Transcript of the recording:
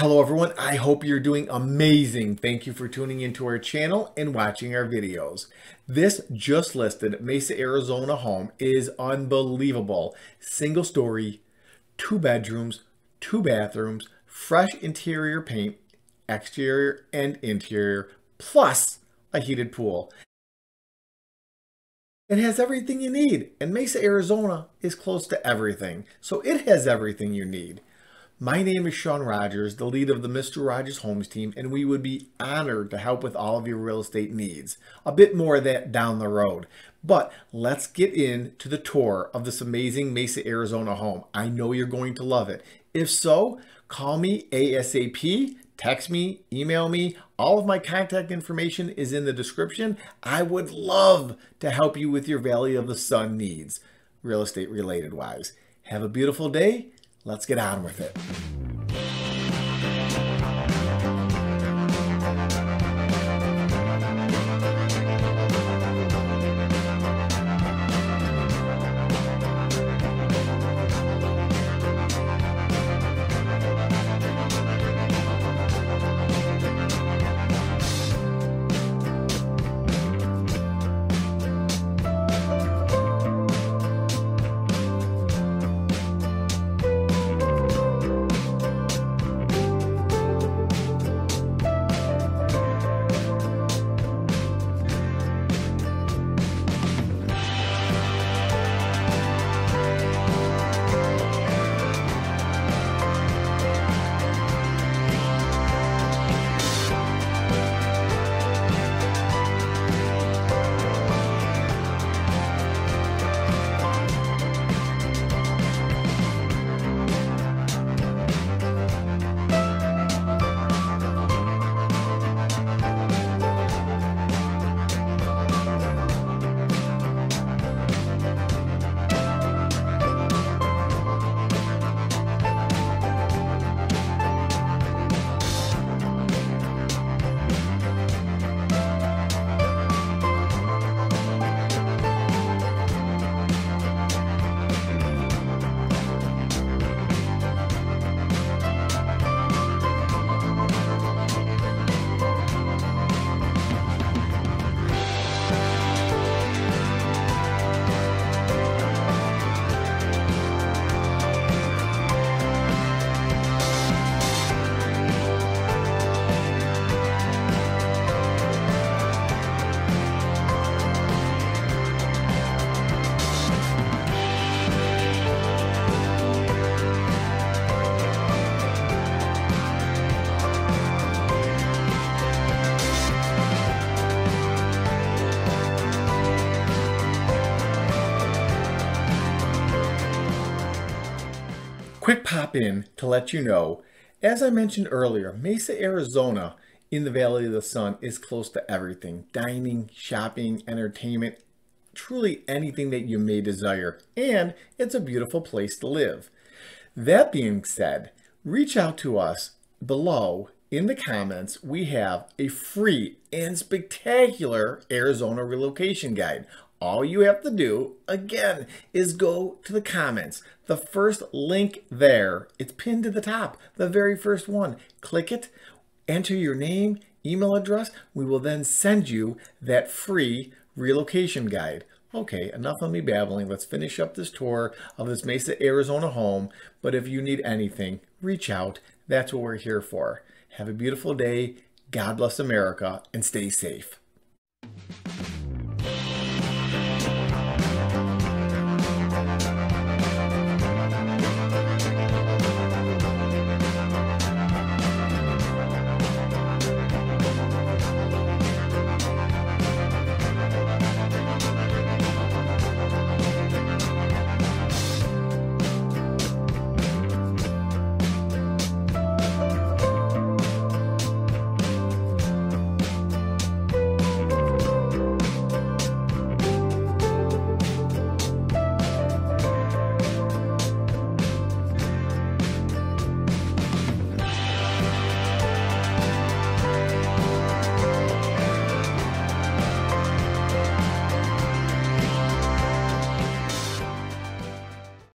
Hello everyone, I hope you're doing amazing. Thank you for tuning into our channel and watching our videos. This just listed Mesa Arizona home is unbelievable. Single story, 2 bedrooms, 2 bathrooms, fresh interior paint, exterior and interior, plus a heated pool. It has everything you need, and Mesa Arizona is close to everything, so it has everything you need. My name is Sean Rogers, the lead of the Mr. Rogers Homes team, and we would be honored to help with all of your real estate needs. A bit more of that down the road. But let's get into the tour of this amazing Mesa Arizona home. I know you're going to love it. If so, call me ASAP, text me, email me. All of my contact information is in the description. I would love to help you with your Valley of the Sun needs, real estate related wise. Have a beautiful day. Let's get on with it. Quick pop in to let you know, as I mentioned earlier, Mesa, Arizona in the Valley of the Sun is close to everything. Dining, shopping, entertainment, truly anything that you may desire. And it's a beautiful place to live. That being said, reach out to us below in the comments. We have a free and spectacular Arizona relocation guide. All you have to do, again, is go to the comments. The first link there, it's pinned to the top, the very first one. Click it, enter your name, email address. We will then send you that free relocation guide. Okay, enough of me babbling. Let's finish up this tour of this Mesa, Arizona home. But if you need anything, reach out. That's what we're here for. Have a beautiful day. God bless America and stay safe.